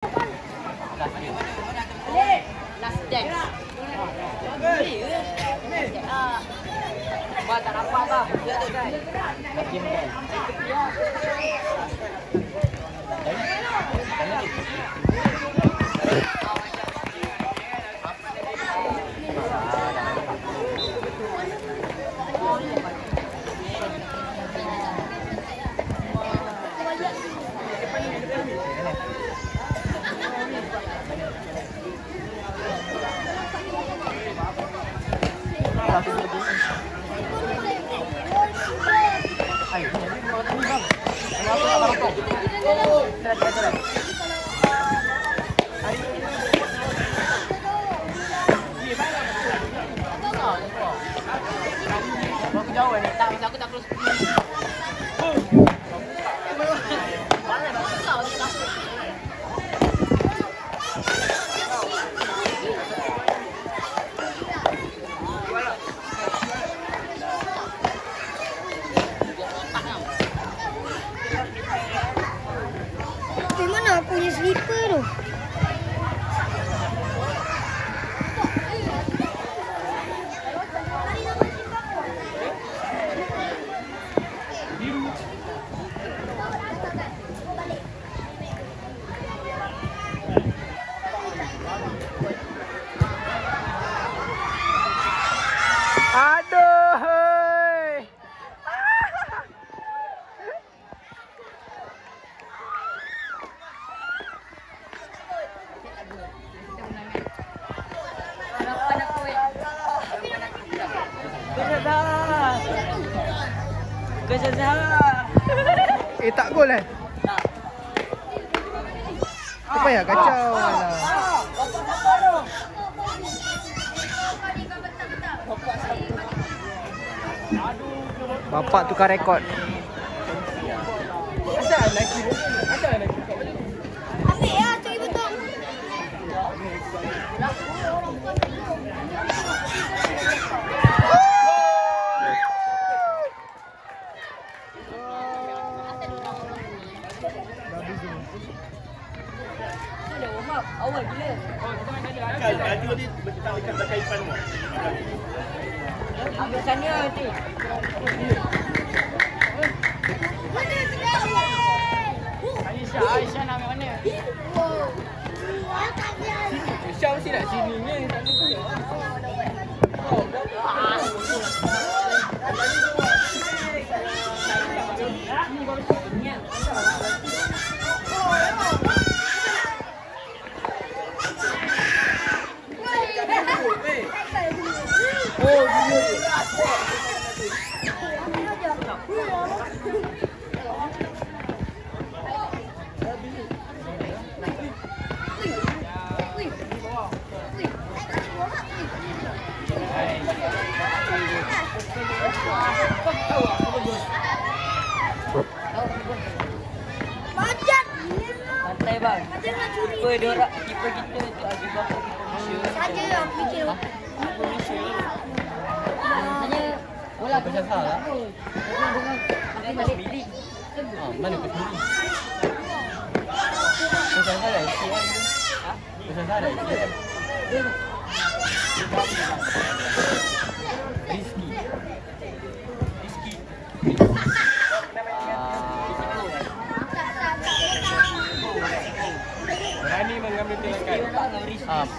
Last dance. Abang tak nampak bang. Dia ada kan? Game kan? Aku tak terus. Di mana aku punya slipper tu? Aduh. Tak gol eh? Tak. Apa ya kacau lah. Bapak tukar rekod. Ambil ya, cari betul. Ada warm up awal gila. Laju ni tak dekat kaipan tu. Ambil sana nanti. Aisyah nak ambil mana? Aisyah mesti nak sini ni. Tak ada punya. Macet. Santai bang. Macet nak curi. Kiper kita tu Abi Bakar kiper Malaysia. Saja yang fikir. Hanya bola Macam salah. Dia balik bilik. Mana peduli? Macam salah SPM. Macam salah SPM. Rizky. Berani mengambil tindakan.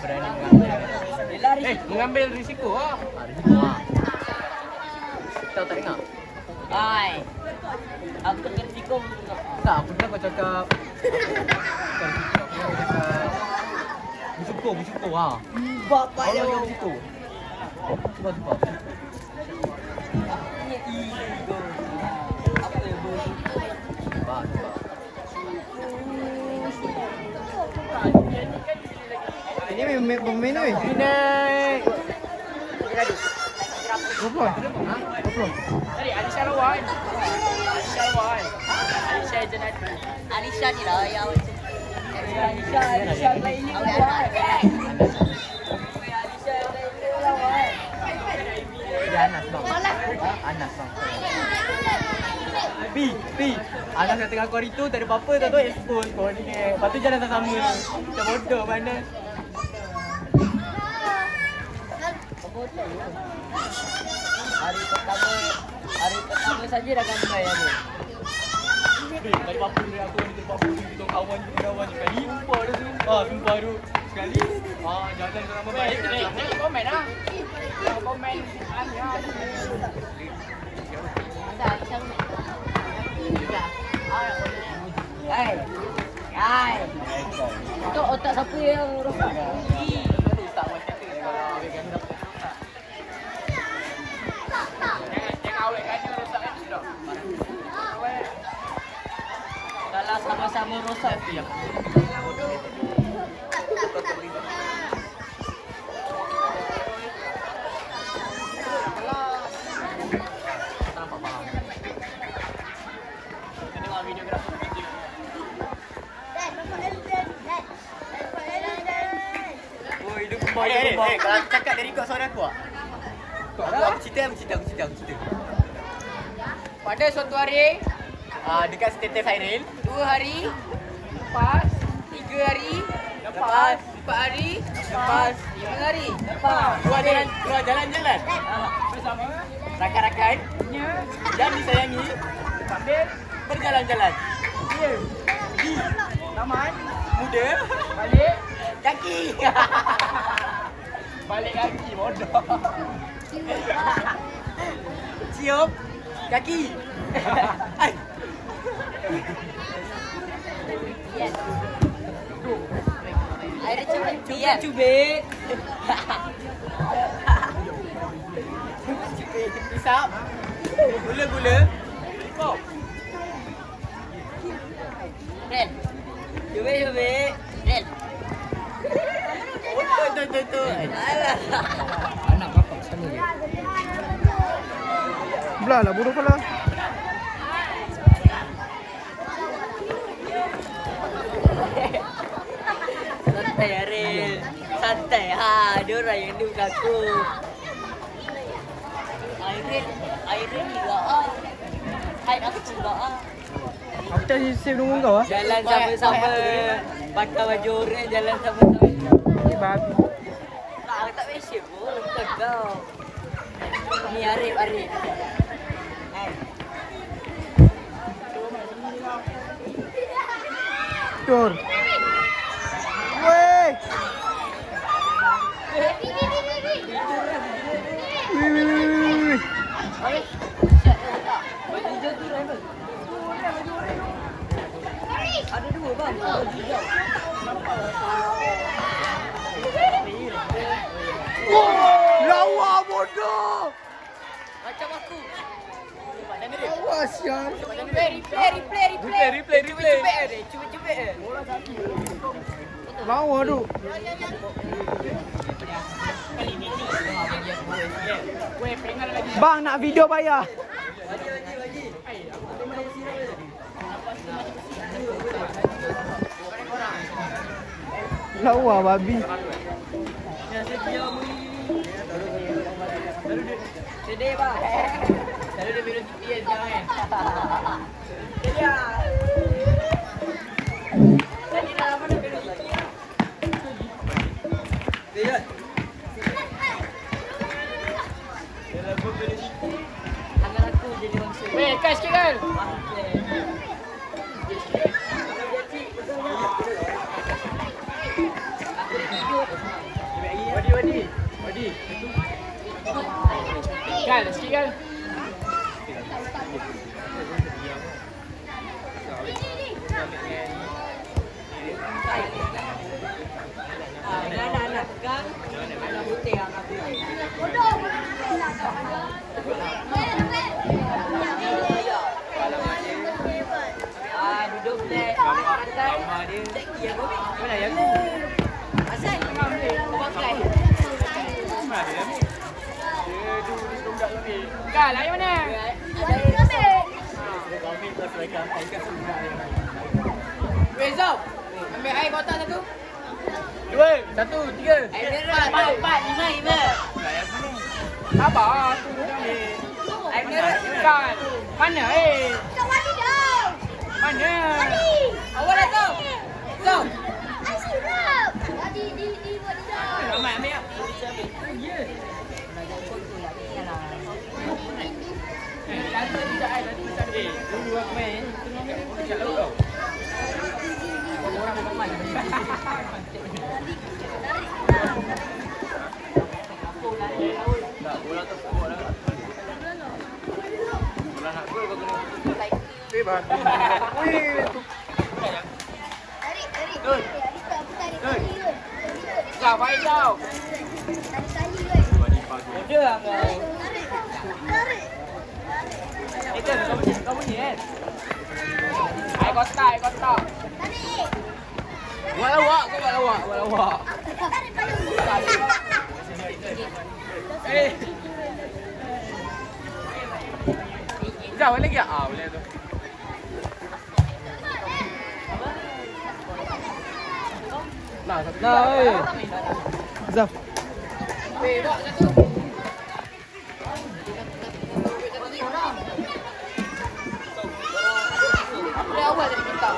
Berani mengambil. Mengambil risiko ah. Risiko ah. Tahu tak dengar? Hai. Aku tak kerti kau. Tak, aku dengar kau cakap. Bersyukur ah. Bapak Allah dia. yang bersyukur. Cuba. Ini ego. Apa yang bersyukur? Cuba. Ini pemain ni. Ini. Berapa? Tadi Alisha lawan. Alisha Janati. Alisha ni lah yang Alisha lain ni lawan. Alisha lain ni lawan. Dia Anas bang. Anas bang. Pi. Anak saya tengah kau itu tak ada apa-apa tak tahu expose kau ni. Lepas tu jalan sama. Macam bodoh mana. Hari pertama saja dah gambar aku. Tadi apa ni aku ni terpapu kita kawan je jumpa dah tu. Jumpa tu sekali. Jalan sama baik. Jangan komen ah. Jangan komen Anya. Hai. Itu otak siapa yang rosak? Tak macam tu kalau vegan dapat. Jangan awet kan rosak kan sudah. Kalau sama-sama rosak tu ya. Kalau aku cakap dari kau suara aku aku cerita. Pada suatu hari dekat status viral 2 hari lepas 3 hari lepas 4 hari lepas 5 hari lepas dua jalan-jalan bersama rakan-rakan yang disayangi sambil berjalan-jalan di taman muda balik kaki. Balik kaki bodoh. Cium kaki. Ai. Air cubit. Isap. Gula. Pop. Ren. Cubit. Ren. Betul. Anak bapak sama dia. Belah lah bodoh kau lah. Santai Aril. Santai dia orang yang ni bukan aku. Irene juga Hai aku juga Aku tak save nombor kau ah. Jalan sama-sama. Pakai baju orang jalan sama-sama. Ni babi. Tak, aku tak mesej pun. Bukan kau. Ni Arif. Tur. Weh. Ada 2 bang. Lawa bodoh. Macam aku. Lawa sial. Replay. Cubit. Lawa tu. Bang nak video bayar. Lawa babi. Sedih bang. Selalu dia minum TPS sekarang Sedih. Tadi dah lama dah minum TPS. Lihat. Tangan aku jadi bangsa. Weh, kas sikit kan? Wadi. Kan, sikit kan? Anak-anak pegang. Anak putih yang aku. Duduk flat. Santai. Seki aku ni. Mana yang tu? Asal kau pakai. Mana dia ni? Dia tu di tunggak ni. Kan, ayam mana? Weh Zop. Ambil air kotak satu. 2, 1, 3. Air merah 4, 5. Ayam gunung. Sabar, tu duduk ni. Air merah. Kan. Mana? Mana? Awal dah tu. So. Asyik rap. Di buat di dah. Ramai ambil ah. Dulu aku main, tengok aku kejap laut tau. Orang teman. Tak, bola tu semua dah. Bola nak gol kau kena. Bebas. Wih. Tarik. Dun. Tarik. Kau main tau. Tarik kali kan. Bodoh lah kau. Tarik. Itu kau bunyi kan? Air kotak. Tarik. Buat lawak, kau buat lawak. Tarik payung. Sekejap, boleh lagi? Boleh tu. Nah, satu. Zaf. Apa awal tadi minta?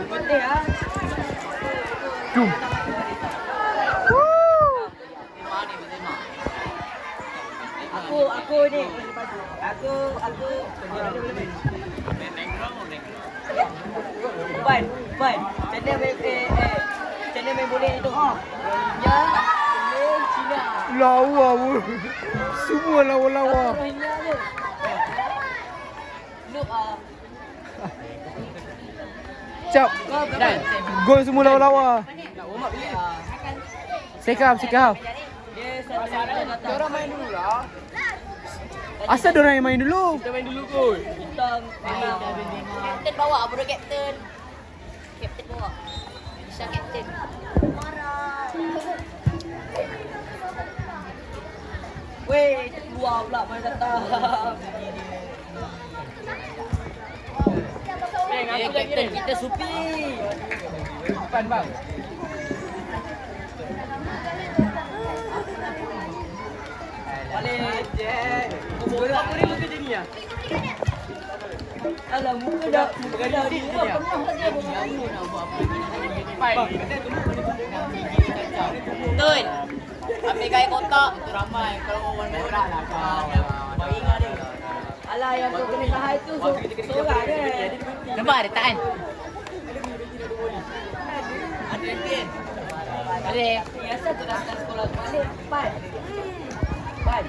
Penting ah. Jom. Aku ni. Aku. Ban. Channel main boleh itu. Ya. Cina. Lawa pun. Semua lawa-lawa. Rohingya tu. Look Cap. Dan Gol semua lawa-lawa. Nak warm up bila? Sekam. dia satu Orang main dulu lah. Asal diorang yang main dulu? Kita main dulu kot. kita memang kapten bawa bro kapten bawa Isha kapten weh keluar pula main datang kapten kita Supi Depan bang. balik Jack Bola apa ni muka jadi ah? alah muka dah dia pernah saja Pai, kata tu muka ni. Tun ambil gaya kotak tu ramai kalau orang main berat lah kau baik ingat dia alah yang kau kena tahan tu seorang dia nampak ada tak kan ada kan ada biasa tu datang sekolah tu balik Pan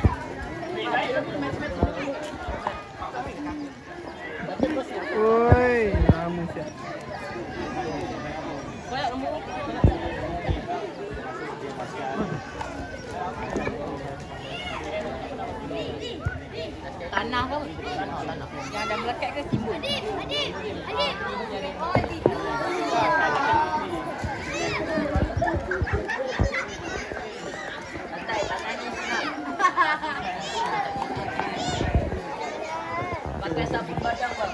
Oi, lama siap. banyak nombor tanah ke? Tanah. Yang ada melekat ke timbul? Adik. Santai, tanah ni senang. Pakai sabun badang bang.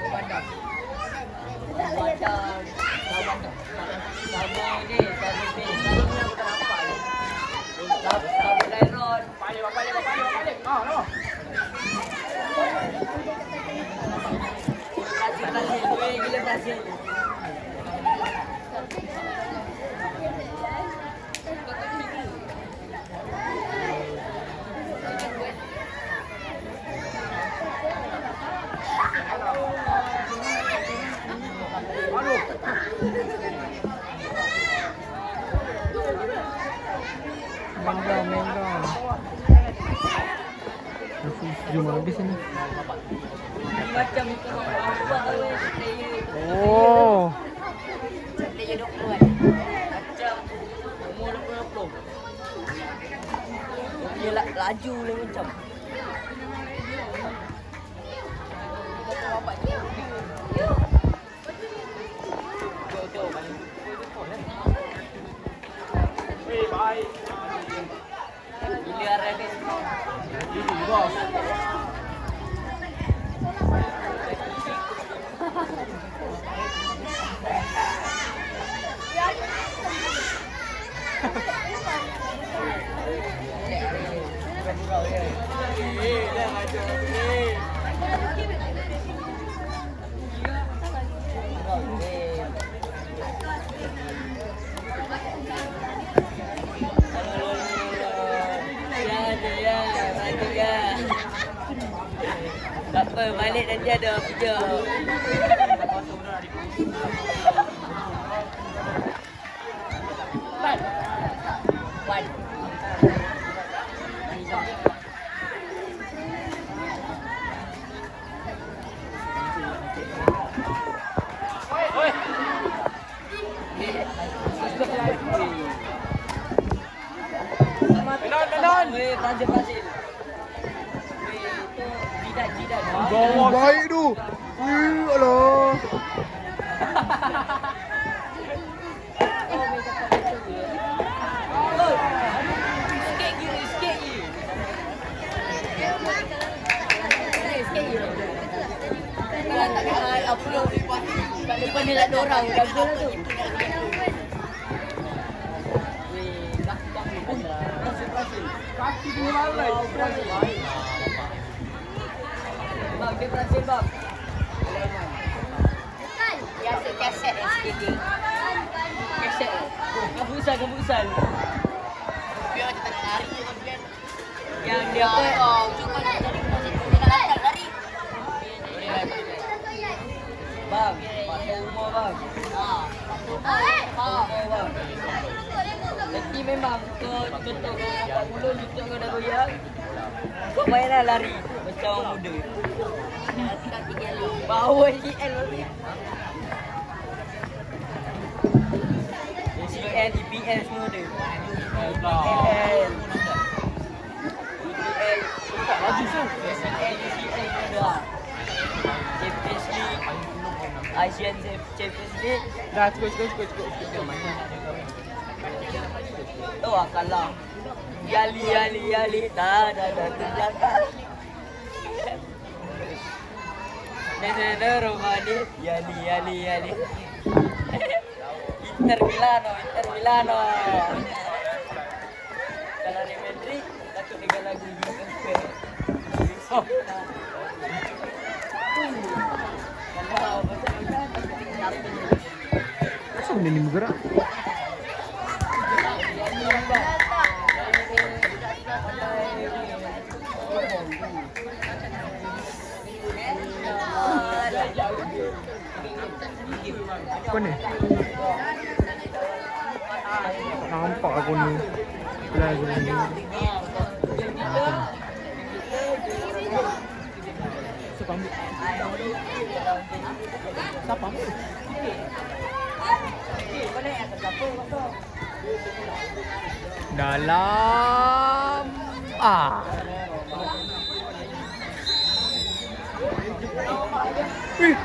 Badang. Sabun ni. Sabun ni bukan nampak ni. Sabun Lyron. Balik. Oh, no. Berhasil. Gila berhasil. Main kau. Jom habis ni. Macam itu player. Oh. Player 20 kan. Macam umur 20. Dia laju lah macam. Bye. Gila Rabbit. Bos. Dah ajar ni. Tak apa, balik nanti ada pijak. Wan. Wan. Menon. Brazil. Jidat. Baik tu. Alah. Depan dia tak ada orang. Gagal lah tu. Kaki dia malai. Bang, dia Brazil bang. Kaset dan skating. Kaset. Kebusan. Dia macam tak nak lari je kan. Yang dia apa? Cuba cari dia nak lari. Bang, pakai umur bang. Bang. Nanti memang kau tutup kau mulut tutup kau dah goyang. Kau mainlah lari macam orang muda. Bawa GL lagi. SPL, EPL semua ada. EPL. Lagi tu. SPL, UCL semua ada. Champions League. Asian Champions League. Dah cukup. Tu lah kalah. Yali. Dah terjangkau. Nene Romani. Yali. Inter Milano. Kalau Real Madrid, takut dengan lagu gitu. Oh. Kalau Barcelona, takut dengan lagu. Kenapa benda ni bergerak? Apa ni? Nampak aku ni. Lagu ni. Siapa ambil? Dalam Wih,